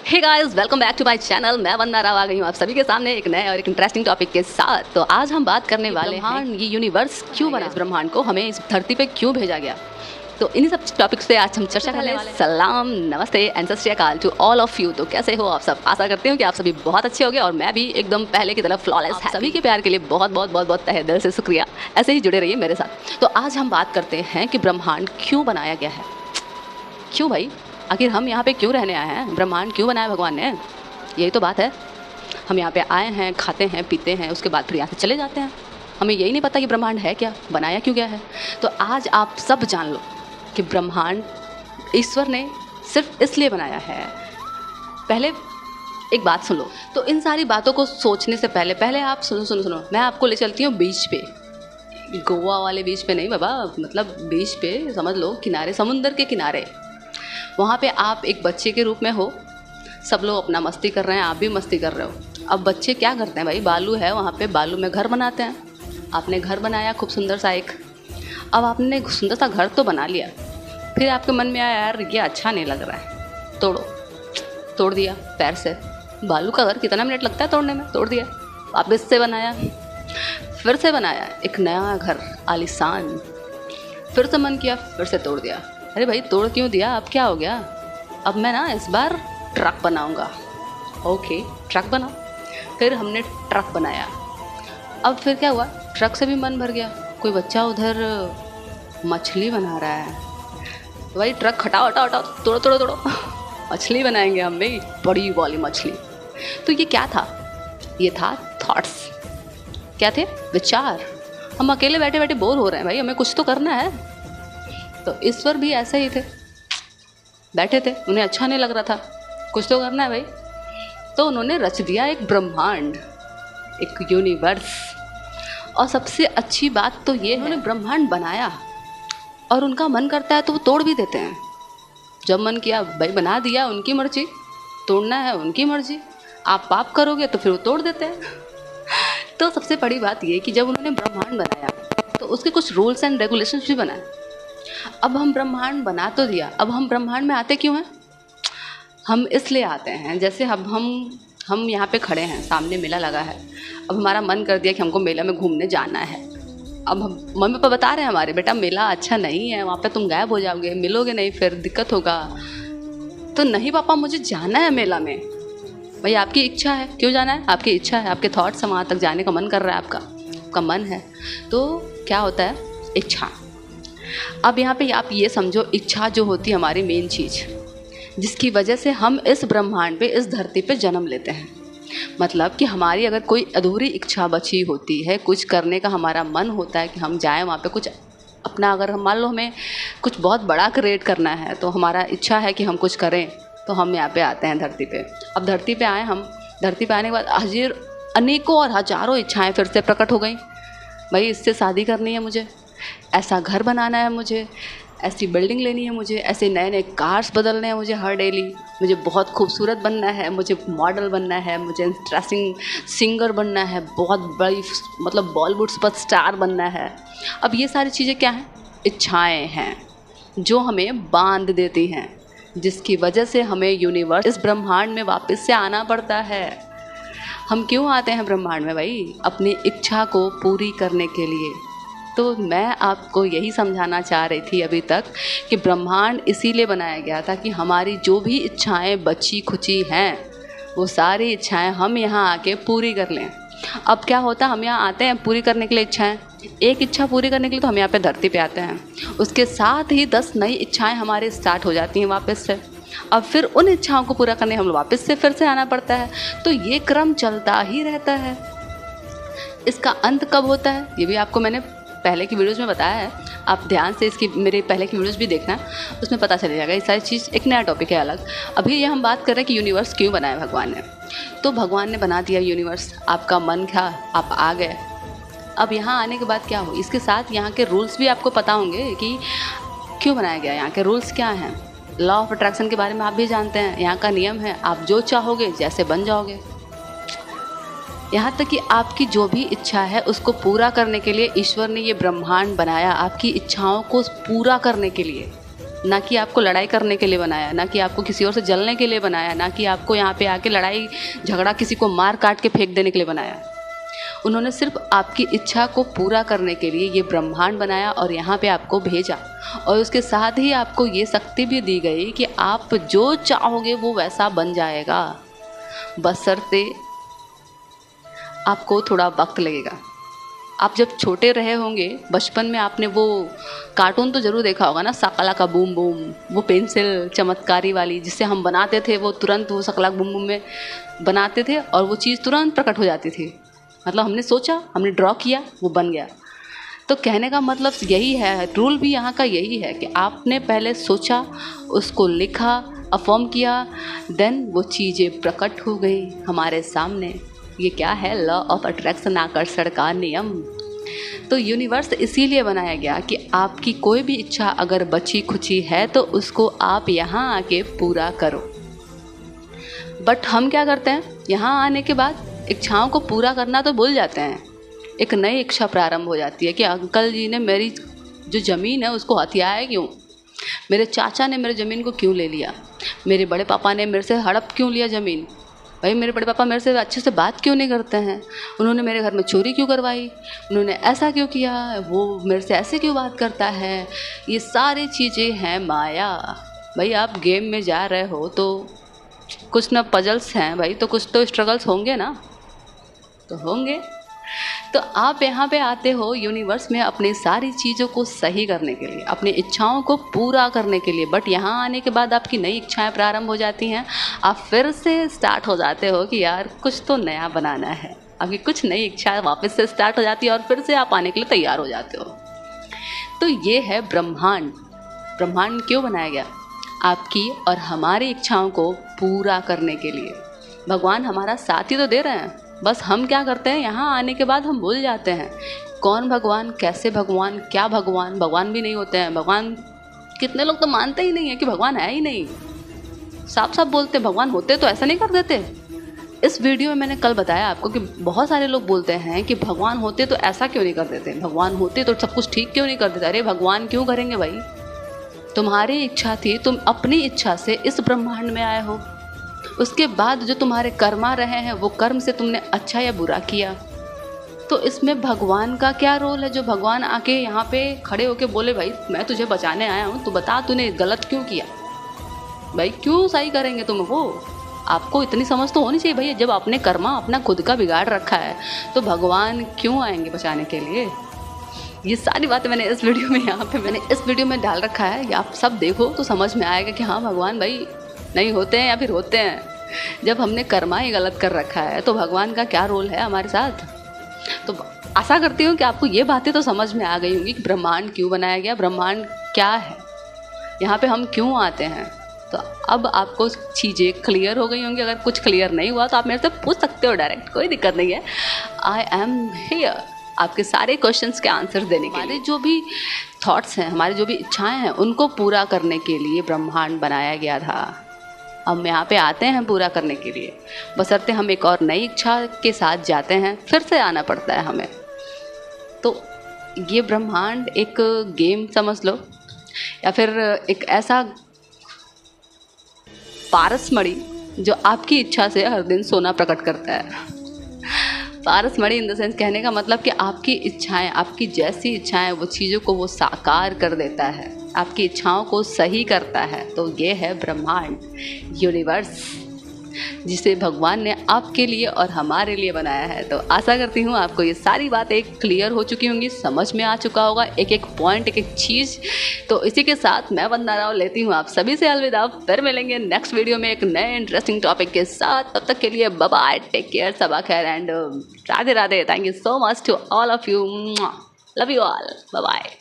Hey guys, welcome back to my channel. मैं वंदना राव आ गई हूँ आप सभी के सामने एक नए और एक इंटरेस्टिंग टॉपिक के साथ। तो आज हम बात करने वाले हैं ये यूनिवर्स क्यों बना, इस ब्रह्मांड को हमें इस धरती पे क्यों भेजा गया। तो इन्हीं सब टॉपिक्स पे आज हम चर्चा करने वाले हैं। सलाम, नमस्ते एंड सत श्री अकाल टू ऑल ऑफ यू। तो कैसे हो आप सब? आशा करती हूँ कि आप सभी बहुत अच्छे होंगे और मैं भी एकदम पहले की तरह फ्लॉलेस है। सभी के प्यार के लिए बहुत बहुत बहुत बहुत तहे दिल से शुक्रिया। ऐसे ही जुड़े रहिए मेरे साथ। तो आज हम बात करते हैं कि ब्रह्मांड क्यों बनाया गया है। क्यों भाई, आखिर हम यहाँ पे क्यों रहने आए हैं? ब्रह्मांड क्यों बनाया भगवान ने? यही तो बात है। हम यहाँ पे आए हैं, खाते हैं, पीते हैं, उसके बाद फिर यहाँ से चले जाते हैं। हमें यही नहीं पता कि ब्रह्मांड है क्या, बनाया क्यों गया है। तो आज आप सब जान लो कि ब्रह्मांड ईश्वर ने सिर्फ इसलिए बनाया है। पहले एक बात सुन लो। तो इन सारी बातों को सोचने से पहले आप सुनो, मैं आपको ले चलती हूँ बीच पे। गोवा वाले बीच पे नहीं बाबा, मतलब बीच पे समझ लो, किनारे, समुंदर के किनारे। वहाँ पे आप एक बच्चे के रूप में हो। सब लोग अपना मस्ती कर रहे हैं, आप भी मस्ती कर रहे हो। अब बच्चे क्या करते हैं भाई, बालू है वहाँ पे, बालू में घर बनाते हैं। आपने घर बनाया खूब सुंदर सा एक। अब आपने सुंदर सा घर तो बना लिया, फिर आपके मन में आया यार ये अच्छा नहीं लग रहा है, तोड़ दिया पैर से। बालू का घर कितना मिनट लगता है तोड़ने में, तोड़ दिया। वापस से बनाया, फिर से बनाया एक नया घर आलीशान। फिर से मन किया, फिर से तोड़ दिया। अरे भाई तोड़ क्यों दिया, अब क्या हो गया? अब मैं ना इस बार ट्रक बनाऊंगा। ओके, ट्रक बनाओ। फिर हमने ट्रक बनाया। अब फिर क्या हुआ, ट्रक से भी मन भर गया। कोई बच्चा उधर मछली बना रहा है। तो भाई ट्रक हटाओ, तोड़ो मछली बनाएंगे हम भी, बड़ी वाली मछली। तो ये क्या था? ये था थॉट्स। क्या थे? विचार। हम अकेले बैठे बैठे बोर हो रहे हैं भाई, हमें कुछ तो करना है। तो ईश्वर भी ऐसे ही थे, बैठे थे, उन्हें अच्छा नहीं लग रहा था, कुछ तो करना है भाई। तो उन्होंने रच दिया एक ब्रह्मांड, एक यूनिवर्स। और सबसे अच्छी बात तो ये है, उन्होंने ब्रह्मांड बनाया और उनका मन करता है तो वो तोड़ भी देते हैं। जब मन किया भाई बना दिया, उनकी मर्जी। तोड़ना है उनकी मर्जी। आप पाप करोगे तो फिर वो तोड़ देते हैं। तो सबसे बड़ी बात ये कि जब उन्होंने ब्रह्मांड बनाया तो उसके कुछ रूल्स एंड रेगुलेशंस भी बनाए। अब हम ब्रह्मांड बना तो दिया, अब हम ब्रह्मांड में आते क्यों हैं? हम इसलिए आते हैं, जैसे अब हम यहाँ पे खड़े हैं, सामने मेला लगा है। अब हमारा मन कर दिया कि हमको मेला में घूमने जाना है। अब हम मम्मी पापा बता रहे हैं हमारे, बेटा मेला अच्छा नहीं है, वहाँ पे तुम गायब हो जाओगे, मिलोगे नहीं, फिर दिक्कत होगा। तो नहीं पापा, मुझे जाना है मेला में। भाई आपकी इच्छा है, क्यों जाना है? आपकी इच्छा है, आपके थॉट्स हैं, वहाँ तक जाने का मन कर रहा है, आपका मन है। तो क्या होता है? इच्छा। अब यहाँ पे आप ये समझो, इच्छा जो होती है हमारी मेन चीज़, जिसकी वजह से हम इस ब्रह्मांड पे, इस धरती पे जन्म लेते हैं। मतलब कि हमारी अगर कोई अधूरी इच्छा बची होती है, कुछ करने का हमारा मन होता है कि हम जाएं वहाँ पे, कुछ अपना, अगर हम मान लो हमें कुछ बहुत बड़ा क्रिएट करना है, तो हमारा इच्छा है कि हम कुछ करें, तो हम यहाँ पे आते हैं धरती पे। अब धरती पे आए हम, धरती पे आने के बाद अनेकों और हजारों इच्छाएँ फिर से प्रकट हो गई। भाई इससे शादी करनी है मुझे, ऐसा घर बनाना है मुझे, ऐसी बिल्डिंग लेनी है मुझे, ऐसे नए नए कार्स बदलने हैं मुझे हर डेली, मुझे बहुत खूबसूरत बनना है, मुझे मॉडल बनना है, मुझे इंटरेस्टिंग सिंगर बनना है, बहुत बड़ी मतलब बॉलीवुड सुपरस्टार बनना है। अब ये सारी चीज़ें क्या हैं? इच्छाएं हैं जो हमें बांध देती हैं, जिसकी वजह से हमें यूनिवर्स, इस ब्रह्मांड में वापस से आना पड़ता है। हम क्यों आते हैं ब्रह्मांड में भाई? अपनी इच्छा को पूरी करने के लिए। तो मैं आपको यही समझाना चाह रही थी अभी तक कि ब्रह्मांड इसीलिए बनाया गया था कि हमारी जो भी इच्छाएं बची खुची हैं, वो सारी इच्छाएं हम यहाँ आके पूरी कर लें। अब क्या होता है, हम यहाँ आते हैं पूरी करने के लिए इच्छाएं, एक इच्छा पूरी करने के लिए तो हम यहाँ पे धरती पे आते हैं, उसके साथ ही 10 नई इच्छाएँ हमारी स्टार्ट हो जाती हैं वापस से। अब फिर उन इच्छाओं को पूरा करने हम लोग वापस से फिर से आना पड़ता है। तो ये क्रम चलता ही रहता है। इसका अंत कब होता है ये भी आपको मैंने पहले की वीडियोज़ में बताया है। आप ध्यान से इसकी मेरे पहले की वीडियोज़ भी देखना, उसमें पता चल जाएगा। ये सारी चीज़ एक नया टॉपिक है अलग। अभी ये हम बात कर रहे हैं कि यूनिवर्स क्यों बनाया भगवान ने। तो भगवान ने बना दिया यूनिवर्स, आपका मन था, आप आ गए। अब यहाँ आने के बाद क्या हो, इसके साथ यहाँ के रूल्स भी आपको पता होंगे कि क्यों बनाया गया, यहाँ के रूल्स क्या हैं। लॉ ऑफ अट्रैक्शन के बारे में आप भी जानते हैं। यहाँ का नियम है, आप जो चाहोगे जैसे बन जाओगे। यहाँ तक कि आपकी जो भी इच्छा है उसको पूरा करने के लिए ईश्वर ने ये ब्रह्मांड बनाया, आपकी इच्छाओं को पूरा करने के लिए। ना कि आपको लड़ाई करने के लिए बनाया, ना कि आपको किसी और से जलने के लिए बनाया, ना कि आपको यहाँ पे आके लड़ाई झगड़ा किसी को मार काट के फेंक देने के लिए बनाया। उन्होंने सिर्फ आपकी इच्छा को पूरा करने के लिए ये ब्रह्मांड बनाया और यहाँ पे आपको भेजा, और उसके साथ ही आपको ये शक्ति भी दी गई कि आप जो चाहोगे वो वैसा बन जाएगा, बशर्ते आपको थोड़ा वक्त लगेगा। आप जब छोटे रहे होंगे बचपन में, आपने वो कार्टून तो ज़रूर देखा होगा ना, शकला का बूम बूम, वो पेंसिल चमत्कारी वाली जिससे हम बनाते थे, वो तुरंत वो शकला बूम बूम में बनाते थे और वो चीज़ तुरंत प्रकट हो जाती थी। मतलब हमने सोचा, हमने ड्रॉ किया, वो बन गया। तो कहने का मतलब यही है, रूल भी यहाँ का यही है कि आपने पहले सोचा, उसको लिखा, अफर्म किया, देन वो चीज़ें प्रकट हो गई हमारे सामने। ये क्या है? लॉ ऑफ अट्रैक्शन, आकर्षण का नियम। तो यूनिवर्स इसीलिए बनाया गया कि आपकी कोई भी इच्छा अगर बची खुची है तो उसको आप यहाँ आके पूरा करो। बट हम क्या करते हैं, यहाँ आने के बाद इच्छाओं को पूरा करना तो भूल जाते हैं। एक नई इच्छा प्रारंभ हो जाती है कि अंकल जी ने मेरी जो ज़मीन है उसको हथियाया क्यों, मेरे चाचा ने मेरे ज़मीन को क्यों ले लिया, मेरे बड़े पापा ने मेरे से हड़प क्यों लिया ज़मीन, भाई मेरे बड़े पापा मेरे से अच्छे से बात क्यों नहीं करते हैं, उन्होंने मेरे घर में चोरी क्यों करवाई, उन्होंने ऐसा क्यों किया, वो मेरे से ऐसे क्यों बात करता है। ये सारी चीज़ें हैं माया। भाई आप गेम में जा रहे हो तो कुछ ना पजल्स हैं भाई, तो कुछ तो स्ट्रगल्स होंगे ना, तो होंगे। तो आप यहाँ पे आते हो यूनिवर्स में अपनी सारी चीज़ों को सही करने के लिए, अपनी इच्छाओं को पूरा करने के लिए। बट यहाँ आने के बाद आपकी नई इच्छाएं प्रारंभ हो जाती हैं, आप फिर से स्टार्ट हो जाते हो कि यार कुछ तो नया बनाना है। आपकी कुछ नई इच्छाएं वापस से स्टार्ट हो जाती है और फिर से आप आने के लिए तैयार हो जाते हो। तो ये है ब्रह्मांड। ब्रह्मांड क्यों बनाया गया? आपकी और हमारी इच्छाओं को पूरा करने के लिए। भगवान हमारा साथ ही तो दे रहे हैं, बस हम क्या करते हैं, यहाँ आने के बाद हम भूल जाते हैं कौन भगवान, कैसे भगवान, क्या भगवान। भगवान भी नहीं होते हैं। भगवान कितने लोग तो मानते ही नहीं है कि भगवान है ही नहीं, साफ साफ बोलते हैं भगवान होते तो ऐसा नहीं कर देते। इस वीडियो में मैंने कल बताया आपको कि बहुत सारे लोग बोलते हैं कि भगवान होते तो ऐसा क्यों नहीं कर देते, भगवान होते तो सब कुछ ठीक क्यों नहीं कर देते। अरे भगवान क्यों करेंगे भाई, तुम्हारी इच्छा थी, तुम अपनी इच्छा से इस ब्रह्मांड में आए हो। उसके बाद जो तुम्हारे कर्मा रहे हैं वो कर्म से तुमने अच्छा या बुरा किया, तो इसमें भगवान का क्या रोल है जो भगवान आके यहाँ पे खड़े होके बोले भाई मैं तुझे बचाने आया हूँ, तू बता तूने गलत क्यों किया। भाई क्यों सही करेंगे तुम, वो आपको इतनी समझ तो होनी चाहिए भैया। जब आपने कर्मा अपना खुद का बिगाड़ रखा है तो भगवान क्यों आएंगे बचाने के लिए। ये सारी बातें मैंने इस वीडियो में इस वीडियो में डाल रखा है, आप सब देखो तो समझ में आएगा कि हाँ भगवान भाई नहीं होते हैं या फिर होते हैं। जब हमने कर्मा ही गलत कर रखा है तो भगवान का क्या रोल है हमारे साथ। तो आशा करती हूँ कि आपको ये बातें तो समझ में आ गई होंगी कि ब्रह्मांड क्यों बनाया गया, ब्रह्मांड क्या है, यहाँ पे हम क्यों आते हैं। तो अब आपको चीज़ें क्लियर हो गई होंगी। अगर कुछ क्लियर नहीं हुआ तो आप मेरे से पूछ सकते हो डायरेक्ट, कोई दिक्कत नहीं है। आई एम हियर आपके सारे क्वेश्चंस के आंसर देने के लिए। हमारे जो भी थॉट्स हैं, हमारी जो भी इच्छाएं हैं, उनको पूरा करने के लिए ब्रह्मांड बनाया गया था। हम यहाँ पे आते हैं पूरा करने के लिए, बशर्ते हम एक और नई इच्छा के साथ जाते हैं, फिर से आना पड़ता है हमें। तो ये ब्रह्मांड एक गेम समझ लो, या फिर एक ऐसा पारसमणि जो आपकी इच्छा से हर दिन सोना प्रकट करता है। पारसमणि इन द सेंस, कहने का मतलब कि आपकी इच्छाएं, आपकी जैसी इच्छाएं वो चीज़ों को वो साकार कर देता है, आपकी इच्छाओं को सही करता है। तो ये है ब्रह्मांड, यूनिवर्स, जिसे भगवान ने आपके लिए और हमारे लिए बनाया है। तो आशा करती हूँ आपको ये सारी बातें क्लियर हो चुकी होंगी, समझ में आ चुका होगा एक एक पॉइंट, एक एक चीज़। तो इसी के साथ मैं वंदना राव लेती हूँ आप सभी से अलविदा। फिर मिलेंगे नेक्स्ट वीडियो में एक नए इंटरेस्टिंग टॉपिक के साथ। तब तक के लिए बाय बाय, टेक केयर, सबा खैर and Radhe Radhe. Thank you so much to all of you, love you all, bye bye.